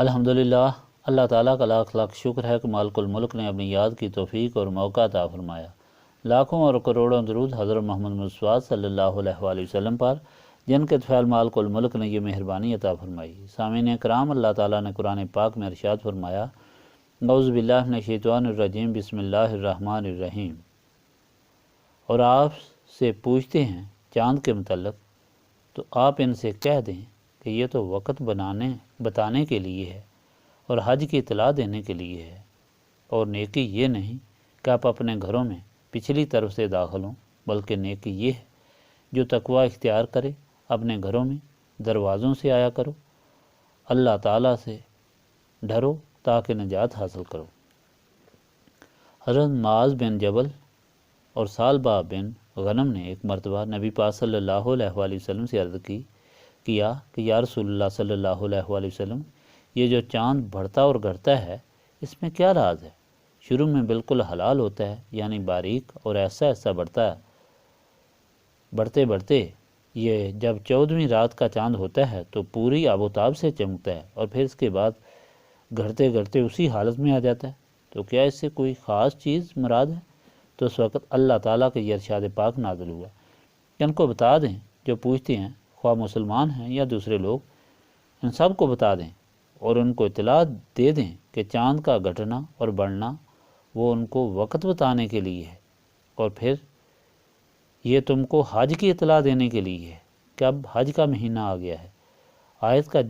الحمدللہ، اللہ تعالیٰ کا لاکھ لاکھ شکر ہے کہ مالک الملک نے اپنی یاد کی توفیق اور موقع عطا فرمایا۔ لاکھوں اور کروڑوں درود حضرت محمد مصطفیٰ صلی اللہ علیہ وآلہ وسلم پر، جن کے طفیل مالک الملک نے یہ مہربانی عطا فرمائی۔ سامعین کرام، اللہ تعالیٰ نے قرآن پاک میں ارشاد فرمایا، اعوذ باللہ من الشیطان الرجیم، بسم اللہ الرحمن الرحیم۔ اور آپ سے پوچھتے ہیں چاند کے متعلق، تو آپ ان سے کہہ دیں کہ یہ تو وقت بتانے کے لیے ہے اور حج کی اطلاع دینے کے لیے ہے، اور نیکی یہ نہیں کہ آپ اپنے گھروں میں پچھلی طرف سے داخل ہوں، بلکہ نیکی یہ ہے جو تقوی اختیار کرے، اپنے گھروں میں دروازوں سے آیا کرو، اللہ تعالیٰ سے ڈرو تاکہ نجات حاصل کرو۔ حضرت معاذ بن جبل اور ثعلبہ بن غنم نے ایک مرتبہ نبی پاک صلی اللہ علیہ وآلہ وسلم سے عرض کیا کہ یا رسول اللہ صلی اللہ علیہ وآلہ وسلم، یہ جو چاند بڑھتا اور گھٹتا ہے، اس میں کیا راز ہے؟ شروع میں بالکل حلال ہوتا ہے، یعنی باریک، اور ایسا ایسا بڑھتا ہے، بڑھتے بڑھتے یہ جب 14ویں رات کا چاند ہوتا ہے تو پوری آب و تاب سے چمکتا ہے، اور پھر اس کے بعد گھٹتے گھٹتے اسی حالت میں آ جاتا ہے۔ تو کیا اس سے کوئی خاص چیز مراد ہے؟ تو اس وقت اللہ تعالیٰ کا یہ ارشاد پاک نازل ہوا کہ ان کو بتا دیں جو پوچھتے ہیں، خواہ مسلمان ہیں یا دوسرے لوگ، ان سب کو بتا دیں اور ان کو اطلاع دے دیں کہ چاند کا گھٹنا اور بڑھنا وہ ان کو وقت بتانے کے لیے ہے، اور پھر یہ تم کو حج کی اطلاع دینے کے لیے ہے کہ اب حج کا مہینہ آ گیا ہے۔ آیت کا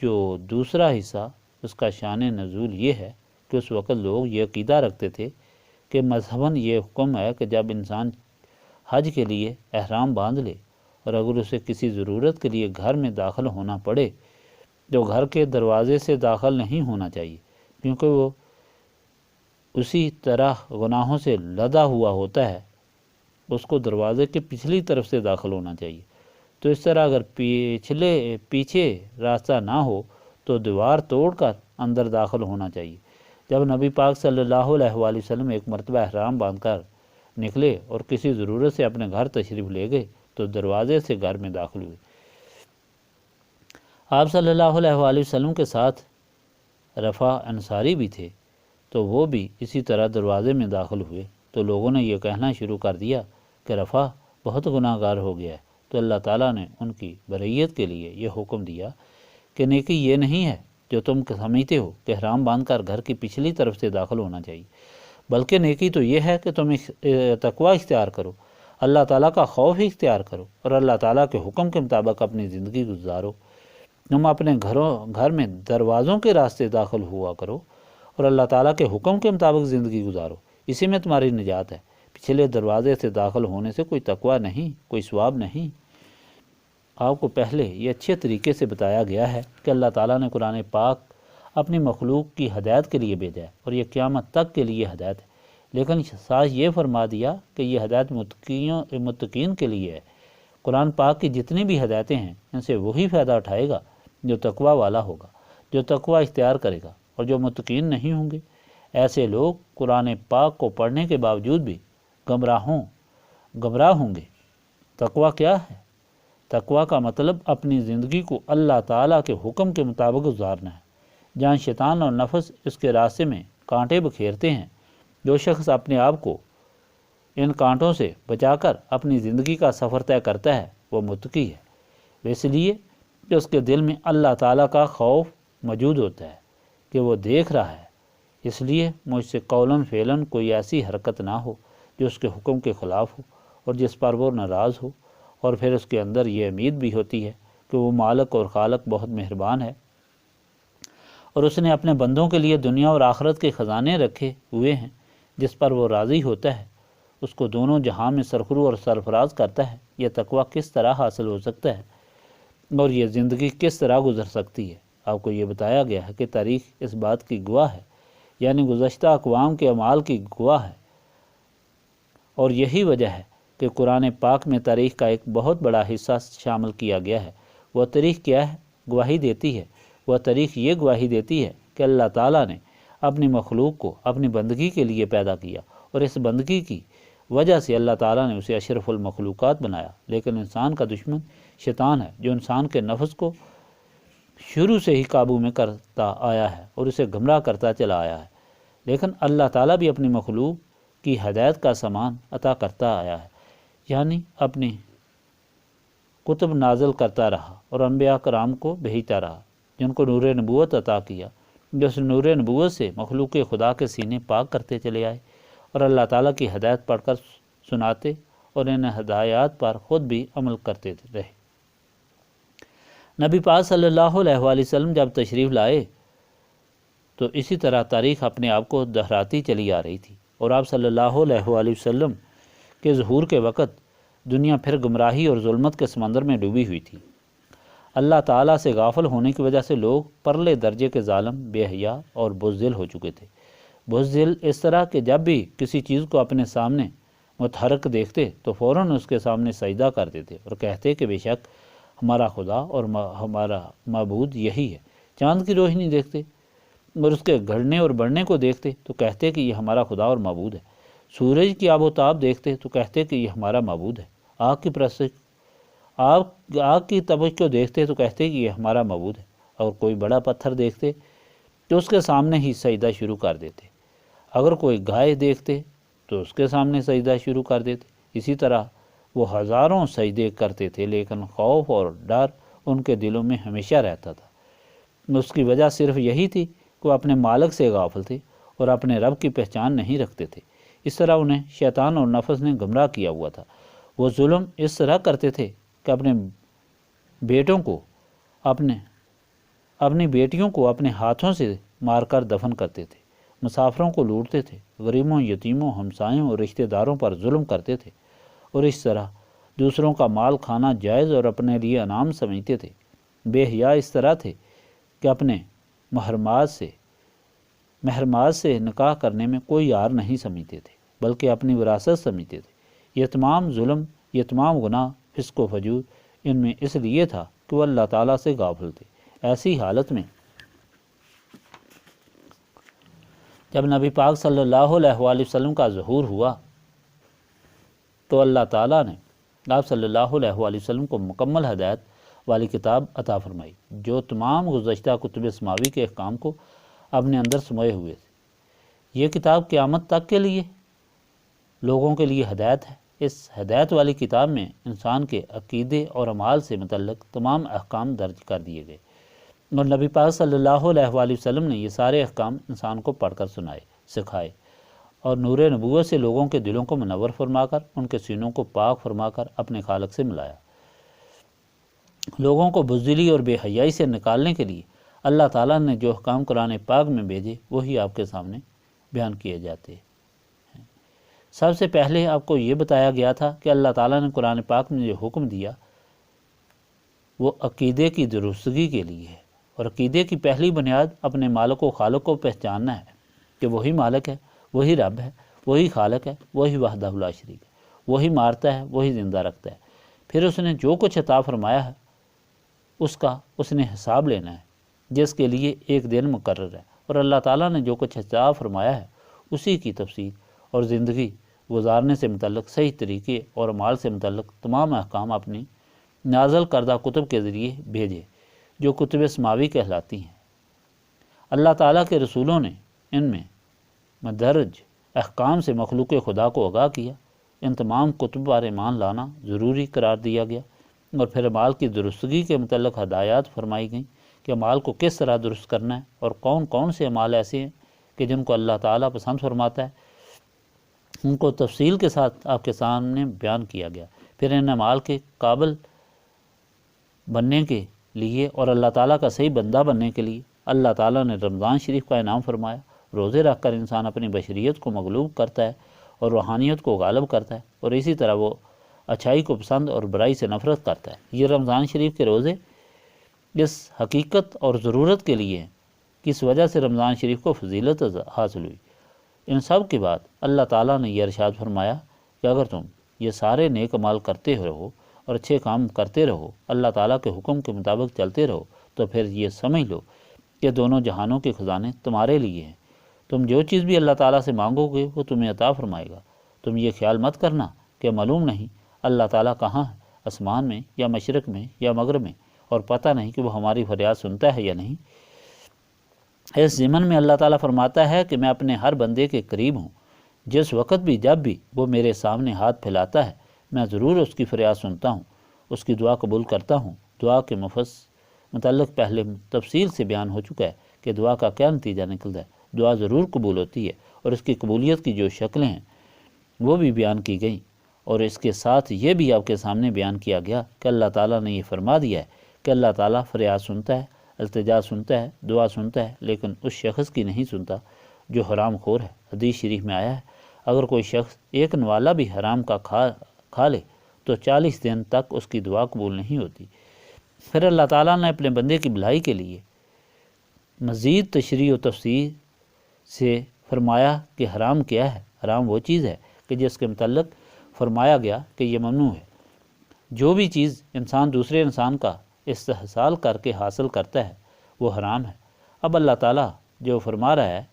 جو دوسرا حصہ، اس کا شان نزول یہ ہے کہ اس وقت لوگ یہ عقیدہ رکھتے تھے کہ مذہباً یہ حکم ہے کہ جب انسان حج کے لیے احرام باندھ لے اور اگر اسے کسی ضرورت کے لیے گھر میں داخل ہونا پڑے تو گھر کے دروازے سے داخل نہیں ہونا چاہیے، کیونکہ وہ اسی طرح گناہوں سے لدا ہوا ہوتا ہے، اس کو دروازے کے پچھلی طرف سے داخل ہونا چاہیے۔ تو اس طرح اگر پیچھے راستہ نہ ہو تو دیوار توڑ کر اندر داخل ہونا چاہیے۔ جب نبی پاک صلی اللہ علیہ وآلہ وسلم ایک مرتبہ احرام باندھ کر نکلے اور کسی ضرورت سے اپنے گھر تشریف لے گئے تو دروازے سے گھر میں داخل ہوئے۔ آپ صلی اللہ علیہ وآلہ وسلم کے ساتھ رفع انصاری بھی تھے، تو وہ بھی اسی طرح دروازے میں داخل ہوئے، تو لوگوں نے یہ کہنا شروع کر دیا کہ رفع بہت گناہ گار ہو گیا ہے۔ تو اللہ تعالیٰ نے ان کی بریت کے لیے یہ حکم دیا کہ نیکی یہ نہیں ہے جو تم سمجھتے ہو کہ احرام باندھ کر گھر کی پچھلی طرف سے داخل ہونا چاہیے، بلکہ نیکی تو یہ ہے کہ تم تقوی اختیار کرو، اللہ تعالیٰ کا خوف اختیار کرو اور اللہ تعالیٰ کے حکم کے مطابق اپنی زندگی گزارو۔ تم اپنے گھر میں دروازوں کے راستے داخل ہوا کرو اور اللہ تعالیٰ کے حکم کے مطابق زندگی گزارو، اسی میں تمہاری نجات ہے۔ پچھلے دروازے سے داخل ہونے سے کوئی تقوی نہیں، کوئی ثواب نہیں۔ آپ کو پہلے یہ اچھے طریقے سے بتایا گیا ہے کہ اللہ تعالیٰ نے قرآن پاک اپنی مخلوق کی ہدایت کے لیے بھیجا ہے اور یہ قیامت تک کے لیے ہدایت ہے، لیکن ساتھ یہ فرما دیا کہ یہ ہدایت متقین کے لیے ہے۔ قرآن پاک کی جتنی بھی ہدایتیں ہیں ان سے وہی فائدہ اٹھائے گا جو تقوی والا ہوگا، جو تقوی اختیار کرے گا، اور جو متقین نہیں ہوں گے، ایسے لوگ قرآن پاک کو پڑھنے کے باوجود بھی گمراہ ہوں گے۔ تقوی کیا ہے؟ تقوی کا مطلب اپنی زندگی کو اللہ تعالیٰ کے حکم کے مطابق گزارنا ہے۔ جہاں شیطان اور نفس اس کے راستے میں کانٹے بکھیرتے ہیں، جو شخص اپنے آپ کو ان کانٹوں سے بچا کر اپنی زندگی کا سفر طے کرتا ہے وہ متقی ہے، اس لیے کہ اس کے دل میں اللہ تعالیٰ کا خوف موجود ہوتا ہے کہ وہ دیکھ رہا ہے، اس لیے مجھ سے قولاً فعلاً کوئی ایسی حرکت نہ ہو جو اس کے حکم کے خلاف ہو اور جس پر وہ ناراض ہو، اور پھر اس کے اندر یہ امید بھی ہوتی ہے کہ وہ مالک اور خالق بہت مہربان ہے اور اس نے اپنے بندوں کے لیے دنیا اور آخرت کے خزانے رکھے ہوئے ہیں، جس پر وہ راضی ہوتا ہے، اس کو دونوں جہاں میں سرخرو اور سرفراز کرتا ہے۔ یہ تقوی کس طرح حاصل ہو سکتا ہے اور یہ زندگی کس طرح گزر سکتی ہے؟ آپ کو یہ بتایا گیا ہے کہ تاریخ اس بات کی گواہ ہے، یعنی گزشتہ اقوام کے اعمال کی گواہ ہے، اور یہی وجہ ہے کہ قرآن پاک میں تاریخ کا ایک بہت بڑا حصہ شامل کیا گیا ہے۔ وہ تاریخ کیا ہے؟ گواہی دیتی ہے۔ وہ تاریخ یہ گواہی دیتی ہے کہ اللہ تعالیٰ نے اپنی مخلوق کو اپنی بندگی کے لیے پیدا کیا، اور اس بندگی کی وجہ سے اللہ تعالیٰ نے اسے اشرف المخلوقات بنایا، لیکن انسان کا دشمن شیطان ہے جو انسان کے نفس کو شروع سے ہی قابو میں کرتا آیا ہے اور اسے گمراہ کرتا چلا آیا ہے، لیکن اللہ تعالیٰ بھی اپنی مخلوق کی ہدایت کا سامان عطا کرتا آیا ہے، یعنی اپنی کتب نازل کرتا رہا اور انبیاء کرام کو بھیجتا رہا جن کو نور نبوت عطا کیا، جو اس نور نبوت سے مخلوق خدا کے سینے پاک کرتے چلے آئے اور اللہ تعالیٰ کی ہدایت پڑھ کر سناتے اور ان ہدایات پر خود بھی عمل کرتے رہے۔ نبی پاک صلی اللہ علیہ وآلہ وسلم جب تشریف لائے تو اسی طرح تاریخ اپنے آپ کو دہراتی چلی آ رہی تھی، اور آپ صلی اللہ علیہ وآلہ وسلم کے ظہور کے وقت دنیا پھر گمراہی اور ظلمت کے سمندر میں ڈوبی ہوئی تھی۔ اللہ تعالیٰ سے غافل ہونے کی وجہ سے لوگ پرلے درجے کے ظالم، بے حیا اور بزدل ہو چکے تھے۔ بزدل اس طرح کہ جب بھی کسی چیز کو اپنے سامنے متحرک دیکھتے تو فوراً اس کے سامنے سجدہ کر دیتے اور کہتے کہ بے شک ہمارا خدا اور ہمارا معبود یہی ہے۔ چاند کی روشنی دیکھتے اور اس کے گھڑنے اور بڑھنے کو دیکھتے تو کہتے کہ یہ ہمارا خدا اور معبود ہے۔ سورج کی آب و تاب دیکھتے تو کہتے کہ یہ ہمارا معبود ہے۔ آگ کی پرستش آگ کی تپش کو دیکھتے تو کہتے کہ یہ ہمارا معبود ہے، اور کوئی بڑا پتھر دیکھتے تو اس کے سامنے ہی سجدہ شروع کر دیتے۔ اگر کوئی گائے دیکھتے تو اس کے سامنے سجدہ شروع کر دیتے۔ اسی طرح وہ ہزاروں سجدے کرتے تھے، لیکن خوف اور ڈر ان کے دلوں میں ہمیشہ رہتا تھا۔ اس کی وجہ صرف یہی تھی کہ وہ اپنے مالک سے غافل تھے اور اپنے رب کی پہچان نہیں رکھتے تھے۔ اس طرح انہیں شیطان اور نفس نے گمراہ کیا ہوا تھا۔ وہ ظلم اس طرح کرتے تھے کہ اپنے بیٹوں کو اپنی بیٹیوں کو اپنے ہاتھوں سے مار کر دفن کرتے تھے، مسافروں کو لوٹتے تھے، غریبوں، یتیموں، ہمسایوں اور رشتہ داروں پر ظلم کرتے تھے، اور اس طرح دوسروں کا مال کھانا جائز اور اپنے لیے انعام سمجھتے تھے۔ بے حیا اس طرح تھے کہ اپنے محرمات سے نکاح کرنے میں کوئی عار نہیں سمجھتے تھے، بلکہ اپنی وراثت سمجھتے تھے۔ یہ تمام ظلم، یہ تمام گناہ، فسق و فجور ان میں اس لیے تھا کہ وہ اللہ تعالیٰ سے غافل تھے۔ ایسی حالت میں جب نبی پاک صلی اللہ علیہ وآلہ وسلم کا ظہور ہوا تو اللہ تعالیٰ نے آپ صلی اللہ علیہ وآلہ وسلم کو مکمل ہدایت والی کتاب عطا فرمائی، جو تمام گزشتہ کتب سماوی کے احکام کو اپنے اندر سموئے ہوئے تھے۔ یہ کتاب قیامت تک کے لیے لوگوں کے لیے ہدایت ہے۔ اس ہدایت والی کتاب میں انسان کے عقیدے اور اعمال سے متعلق تمام احکام درج کر دیے گئے، اور نبی پاک صلی اللہ علیہ وآلہ وسلم نے یہ سارے احکام انسان کو پڑھ کر سنائے، سکھائے، اور نور نبوت سے لوگوں کے دلوں کو منور فرما کر ان کے سینوں کو پاک فرما کر اپنے خالق سے ملایا۔ لوگوں کو بزدلی اور بے حیائی سے نکالنے کے لیے اللہ تعالیٰ نے جو احکام قرآن پاک میں بھیجے وہی آپ کے سامنے بیان کیے جاتے ہیں۔ سب سے پہلے آپ کو یہ بتایا گیا تھا کہ اللہ تعالیٰ نے قرآن پاک میں جو حکم دیا وہ عقیدے کی درستگی کے لیے ہے، اور عقیدے کی پہلی بنیاد اپنے مالک و خالق کو پہچاننا ہے کہ وہی مالک ہے، وہی رب ہے، وہی خالق ہے، وہی وحدہ لا شریک ہے، وہی مارتا ہے، وہی زندہ رکھتا ہے۔ پھر اس نے جو کچھ عطا فرمایا ہے اس کا اس نے حساب لینا ہے، جس کے لیے ایک دن مقرر ہے، اور اللہ تعالیٰ نے جو کچھ عطا فرمایا ہے اسی کی تفصیل اور زندگی گزارنے سے متعلق صحیح طریقے اور اعمال سے متعلق تمام احکام اپنی نازل کردہ کتب کے ذریعے بھیجے، جو کتب سماوی کہلاتی ہیں۔ اللہ تعالیٰ کے رسولوں نے ان میں مدرج احکام سے مخلوق خدا کو آگاہ کیا۔ ان تمام کتب پر ایمان لانا ضروری قرار دیا گیا، اور پھر اعمال کی درستگی کے متعلق ہدایات فرمائی گئیں کہ اعمال کو کس طرح درست کرنا ہے، اور کون کون سے اعمال ایسے ہیں کہ جن کو اللہ تعالیٰ پسند فرماتا ہے، ان کو تفصیل کے ساتھ آپ کے سامنے بیان کیا گیا۔ پھر ان اعمال کے قابل بننے کے لیے اور اللہ تعالیٰ کا صحیح بندہ بننے کے لیے اللہ تعالیٰ نے رمضان شریف کا انعام فرمایا۔ روزے رکھ کر انسان اپنی بشریت کو مغلوب کرتا ہے اور روحانیت کو غالب کرتا ہے، اور اسی طرح وہ اچھائی کو پسند اور برائی سے نفرت کرتا ہے۔ یہ رمضان شریف کے روزے اس حقیقت اور ضرورت کے لیے ہیں کہ اس وجہ سے رمضان شریف کو فضیلت حاصل ہوئی۔ ان سب کے بعد اللہ تعالیٰ نے یہ ارشاد فرمایا کہ اگر تم یہ سارے نیک عمال کرتے رہو اور اچھے کام کرتے رہو، اللہ تعالیٰ کے حکم کے مطابق چلتے رہو، تو پھر یہ سمجھ لو کہ دونوں جہانوں کے خزانے تمہارے لیے ہیں۔ تم جو چیز بھی اللہ تعالیٰ سے مانگو گے وہ تمہیں عطا فرمائے گا۔ تم یہ خیال مت کرنا کہ معلوم نہیں اللہ تعالیٰ کہاں ہے، آسمان میں یا مشرق میں یا مغرب میں، اور پتہ نہیں کہ وہ ہماری فریاد سنتا ہے یا نہیں۔ اس ضمن میں اللہ تعالیٰ فرماتا ہے کہ میں اپنے ہر بندے کے قریب ہوں، جس وقت بھی جب بھی وہ میرے سامنے ہاتھ پھیلاتا ہے میں ضرور اس کی فریاد سنتا ہوں، اس کی دعا قبول کرتا ہوں۔ دعا کے متعلق پہلے تفصیل سے بیان ہو چکا ہے کہ دعا کا کیا نتیجہ نکلتا ہے۔ دعا ضرور قبول ہوتی ہے، اور اس کی قبولیت کی جو شکلیں ہیں وہ بھی بیان کی گئیں، اور اس کے ساتھ یہ بھی آپ کے سامنے بیان کیا گیا کہ اللہ تعالیٰ نے یہ فرما دیا ہے کہ اللہ تعالیٰ فریاد سنتا ہے، التجا سنتا ہے، دعا سنتا ہے، لیکن اس شخص کی نہیں سنتا جو حرام خور ہے۔ حدیث شریف میں آیا ہے اگر کوئی شخص ایک نوالا بھی حرام کا کھا لے تو 40 دن تک اس کی دعا قبول نہیں ہوتی۔ پھر اللہ تعالیٰ نے اپنے بندے کی بھلائی کے لیے مزید تشریح و تفسیر سے فرمایا کہ حرام کیا ہے۔ حرام وہ چیز ہے کہ جس کے متعلق فرمایا گیا کہ یہ ممنوع ہے۔ جو بھی چیز انسان دوسرے انسان کا استحصال کر کے حاصل کرتا ہے وہ حرام ہے۔ اب اللہ تعالیٰ جو فرما رہا ہے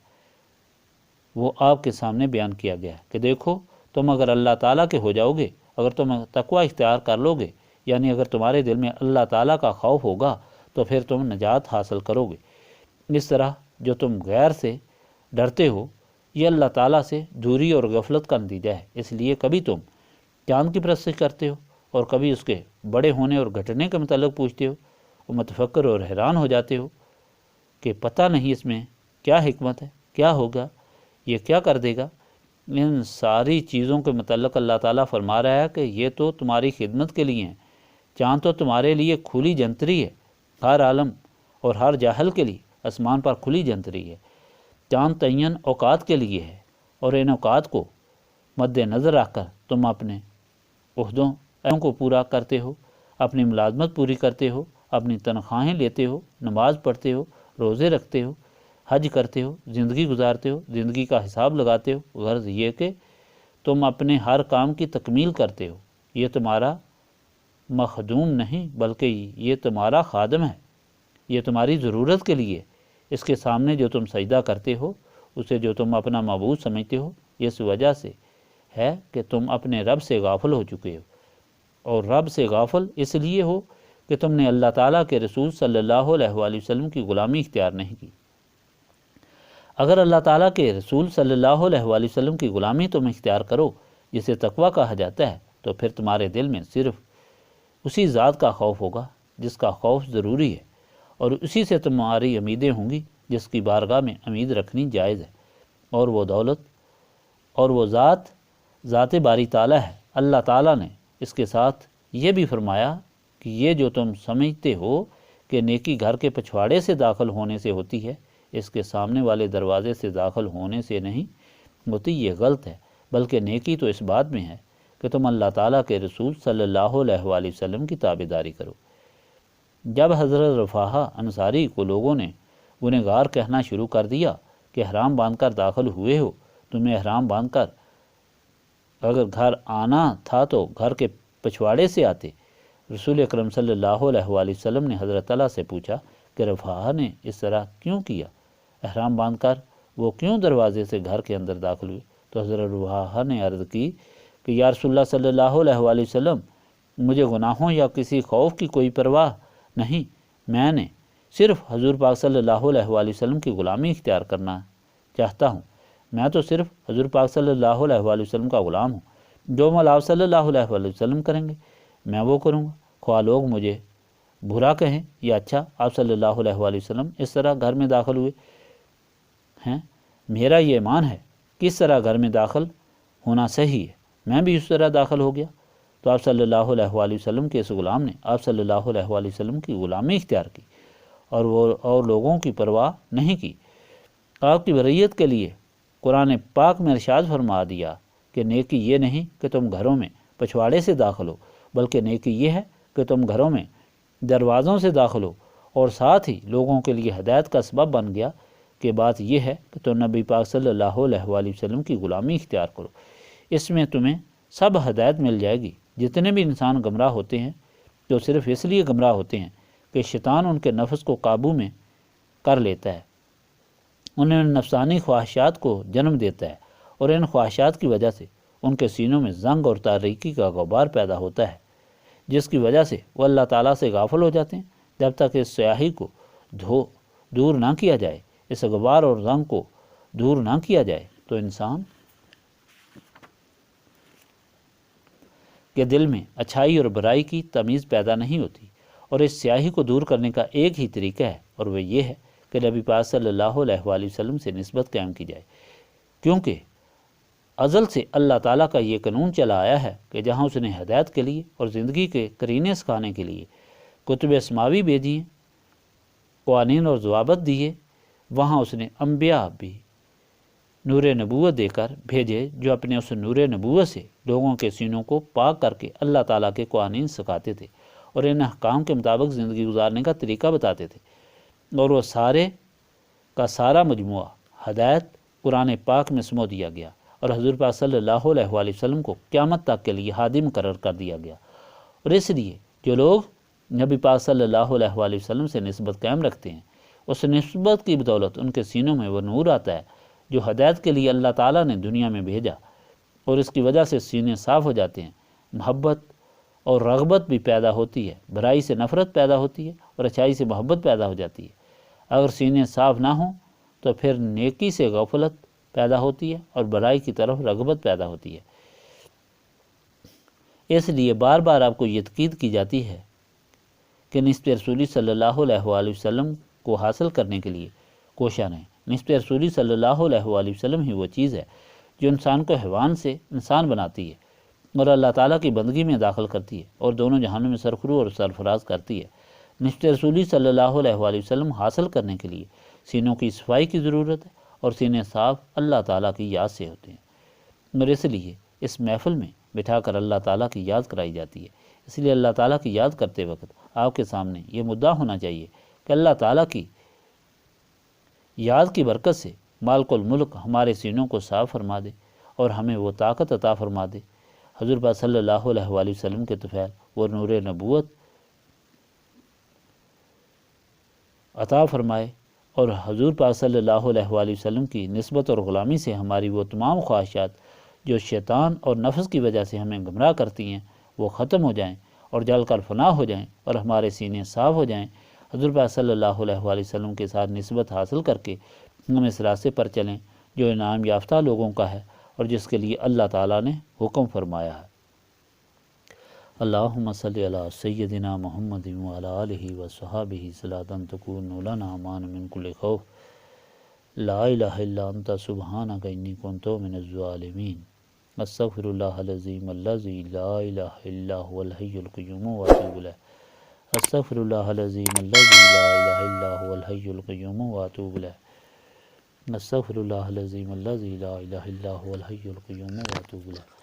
وہ آپ کے سامنے بیان کیا گیا ہے کہ دیکھو تم اگر اللہ تعالیٰ کے ہو جاؤ گے، اگر تم تقوی اختیار کر لو گے، یعنی اگر تمہارے دل میں اللہ تعالیٰ کا خوف ہوگا تو پھر تم نجات حاصل کرو گے۔ اس طرح جو تم غیر سے ڈرتے ہو یہ اللہ تعالیٰ سے دوری اور غفلت کا نتیجہ ہے۔ اس لیے کبھی تم چاند کی پرستش کرتے ہو اور کبھی اس کے بڑے ہونے اور گھٹنے کے متعلق پوچھتے ہو، وہ متفکر اور حیران ہو جاتے ہو کہ پتہ نہیں اس میں کیا حکمت ہے، کیا ہوگا، یہ کیا کر دے گا۔ ان ساری چیزوں کے متعلق اللہ تعالیٰ فرما رہا ہے کہ یہ تو تمہاری خدمت کے لیے ہیں۔ چاند تو تمہارے لیے کھلی جنتری ہے، ہر عالم اور ہر جاہل کے لیے آسمان پر کھلی جنتری ہے۔ چاند تعین اوقات کے لیے ہے، اور ان اوقات کو مد نظر رکھ کر تم اپنے عہدوں کو پورا کرتے ہو، اپنی ملازمت پوری کرتے ہو، اپنی تنخواہیں لیتے ہو، نماز پڑھتے ہو، روزے رکھتے ہو، حج کرتے ہو، زندگی گزارتے ہو، زندگی کا حساب لگاتے ہو۔ غرض یہ کہ تم اپنے ہر کام کی تکمیل کرتے ہو۔ یہ تمہارا مخدوم نہیں بلکہ یہ تمہارا خادم ہے، یہ تمہاری ضرورت کے لیے۔ اس کے سامنے جو تم سجدہ کرتے ہو، اسے جو تم اپنا معبود سمجھتے ہو، یہ اس وجہ سے ہے کہ تم اپنے رب سے غافل ہو چکے ہو، اور رب سے غافل اس لیے ہو کہ تم نے اللہ تعالیٰ کے رسول صلی اللہ علیہ وآلہ وسلم کی غلامی اختیار نہیں کی۔ اگر اللہ تعالیٰ کے رسول صلی اللہ علیہ وآلہ وسلم کی غلامی تم اختیار کرو جسے تقویٰ کہا جاتا ہے، تو پھر تمہارے دل میں صرف اسی ذات کا خوف ہوگا جس کا خوف ضروری ہے، اور اسی سے تمہاری امیدیں ہوں گی جس کی بارگاہ میں امید رکھنی جائز ہے، اور وہ دولت اور وہ ذات باری تعالیٰ ہے۔ اللہ تعالیٰ نے اس کے ساتھ یہ بھی فرمایا کہ یہ جو تم سمجھتے ہو کہ نیکی گھر کے پچھواڑے سے داخل ہونے سے ہوتی ہے، اس کے سامنے والے دروازے سے داخل ہونے سے نہیں ہوتی، یہ غلط ہے، بلکہ نیکی تو اس بات میں ہے کہ تم اللہ تعالیٰ کے رسول صلی اللہ علیہ وآلہ وسلم کی تابعداری کرو۔ جب حضرت رفاعہ انصاری کو لوگوں نے گنہگار کہنا شروع کر دیا کہ احرام باندھ کر داخل ہوئے ہو، تمہیں احرام باندھ کر اگر گھر آنا تھا تو گھر کے پچھواڑے سے آتے، رسول اکرم صلی اللہ علیہ وآلہ وسلم نے حضرت اللہ سے پوچھا کہ رفاعہ نے اس طرح کیوں کیا، احرام باندھ کر وہ کیوں دروازے سے گھر کے اندر داخل ہوئے؟ تو حضرت رفاعہ نے عرض کی کہ یا رسول اللہ صلی اللہ علیہ وآلہ وسلم، مجھے گناہوں یا کسی خوف کی کوئی پرواہ نہیں، میں نے صرف حضور پاک صلی اللہ علیہ وآلہ وسلم کی غلامی اختیار کرنا چاہتا ہوں۔ میں تو صرف حضور پاک صلی اللہ علیہ وآلہ وسلم کا غلام ہوں، جو مولا آپ صلی اللہ علیہ وآلہ وسلم کریں گے میں وہ کروں گا، خواہ لوگ مجھے برا کہیں یا اچھا۔ آپ صلی اللہ علیہ وآلہ وسلم اس طرح گھر میں داخل ہوئے ہیں، میرا یہ ایمان ہے کہ اس طرح گھر میں داخل ہونا صحیح ہے، میں بھی اس طرح داخل ہو گیا۔ تو آپ صلی اللہ علیہ وآلہ وسلم کے اس غلام نے آپ صلی اللہ علیہ وآلہ وسلم کی غلامی اختیار کی، اور لوگوں کی پرواہ نہیں کی۔ آپ کی بریت کے لیے قرآن پاک میں ارشاد فرما دیا کہ نیکی یہ نہیں کہ تم گھروں میں پچھواڑے سے داخل ہو، بلکہ نیکی یہ ہے کہ تم گھروں میں دروازوں سے داخل ہو، اور ساتھ ہی لوگوں کے لیے ہدایت کا سبب بن گیا کہ بات یہ ہے کہ تم نبی پاک صلی اللہ علیہ وآلہ وسلم کی غلامی اختیار کرو۔ اس میں تمہیں سب ہدایت مل جائے گی۔ جتنے بھی انسان گمراہ ہوتے ہیں تو صرف اس لیے گمراہ ہوتے ہیں کہ شیطان ان کے نفس کو قابو میں کر لیتا ہے، انہیں نفسانی خواہشات کو جنم دیتا ہے، اور ان خواہشات کی وجہ سے ان کے سینوں میں زنگ اور تاریکی کا غبار پیدا ہوتا ہے، جس کی وجہ سے وہ اللہ تعالیٰ سے غافل ہو جاتے ہیں۔ جب تک اس سیاہی کو دور نہ کیا جائے، اس غبار اور رنگ کو دور نہ کیا جائے، تو انسان کے دل میں اچھائی اور برائی کی تمیز پیدا نہیں ہوتی۔ اور اس سیاہی کو دور کرنے کا ایک ہی طریقہ ہے، اور وہ یہ ہے کہ نبی پاک صلی اللہ علیہ وآلہ وسلم سے نسبت قائم کی جائے، کیونکہ ازل سے اللہ تعالیٰ کا یہ قانون چلا آیا ہے کہ جہاں اس نے ہدایت کے لیے اور زندگی کے قرینے سکھانے کے لیے کتب اسماوی بھیجی، قوانین اور ضوابط دیے، وہاں اس نے انبیاء بھی نور نبوت دے کر بھیجے، جو اپنے اس نور نبوت سے لوگوں کے سینوں کو پاک کر کے اللہ تعالیٰ کے قوانین سکھاتے تھے اور ان احکام کے مطابق زندگی گزارنے کا طریقہ بتاتے تھے۔ اور وہ سارے کا سارا مجموعہ ہدایت قرآن پاک میں سمو دیا گیا، اور حضور پاک صلی اللہ علیہ وآلہ وسلم کو قیامت تک کے لیے ہادی مقرر کر دیا گیا۔ اور اس لیے جو لوگ نبی پاک صلی اللہ علیہ وآلہ وسلم سے نسبت قائم رکھتے ہیں، اس نسبت کی بدولت ان کے سینوں میں وہ نور آتا ہے جو ہدایت کے لیے اللہ تعالیٰ نے دنیا میں بھیجا، اور اس کی وجہ سے سینے صاف ہو جاتے ہیں، محبت اور رغبت بھی پیدا ہوتی ہے، برائی سے نفرت پیدا ہوتی ہے اور اچھائی سے محبت پیدا ہو جاتی ہے۔ اگر سینے صاف نہ ہوں تو پھر نیکی سے غفلت پیدا ہوتی ہے اور برائی کی طرف رغبت پیدا ہوتی ہے۔ اس لیے بار بار آپ کو یہ تاکید کی جاتی ہے کہ نسبت رسولی صلی اللہ علیہ وآلہ وسلم کو حاصل کرنے کے لیے کوشاں رہیں۔ نسبت رسولی صلی اللہ علیہ وآلہ وسلم ہی وہ چیز ہے جو انسان کو حیوان سے انسان بناتی ہے اور اللہ تعالیٰ کی بندگی میں داخل کرتی ہے اور دونوں جہانوں میں سرخرو اور سرفراز کرتی ہے۔ نسبت رسولی صلی اللہ علیہ وآلہ وسلم حاصل کرنے کے لیے سینوں کی صفائی کی ضرورت ہے، اور سینے صاف اللہ تعالیٰ کی یاد سے ہوتے ہیں، اور اس لیے اس محفل میں بٹھا کر اللہ تعالیٰ کی یاد کرائی جاتی ہے۔ اس لیے اللہ تعالیٰ کی یاد کرتے وقت آپ کے سامنے یہ مدعا ہونا چاہیے کہ اللہ تعالیٰ کی یاد کی برکت سے مالک الملک ہمارے سینوں کو صاف فرما دے اور ہمیں وہ طاقت عطا فرما دے، حضور پاک صلی اللہ علیہ وآلہ وسلم کے طفیل وہ نور نبوت عطا فرمائے، اور حضور پاک صلی اللہ علیہ وآلہ وسلم کی نسبت اور غلامی سے ہماری وہ تمام خواہشات جو شیطان اور نفس کی وجہ سے ہمیں گمراہ کرتی ہیں وہ ختم ہو جائیں اور جل کر فنا ہو جائیں، اور ہمارے سینے صاف ہو جائیں۔ حضور پاک صلی اللہ علیہ وآلہ وسلم کے ساتھ نسبت حاصل کر کے ہم اس راستے پر چلیں جو انعام یافتہ لوگوں کا ہے اور جس کے لیے اللہ تعالیٰ نے حکم فرمایا ہے۔ اللہم صلی علی سیدنا محمد وعلی آلہ وصحابہ صلاۃ تکون لنا امان من کل خوف، لا الہ الا انت سبحانک انی کنت من الظالمین، استغفر اللہ العظیم الذی لا الہ الا هو الحی القیوم واتوب الیہ، استغفر اللہ العظیم الذی لا الہ الا هو الحی القیوم واتوب الیہ، استغفر اللہ العظیم الذی لا الہ الا هو الحی القیوم واتوب الیہ۔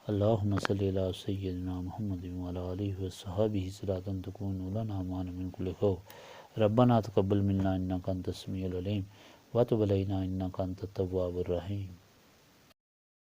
اللہم صلی علی سیدنا محمد وعلی آلہ وصحابہ صلاۃ تکون لنا امان من کل خوف، ربنا تقبل منا انک انت السمیع العلیم وتب علینا انک انت التواب الرحیم۔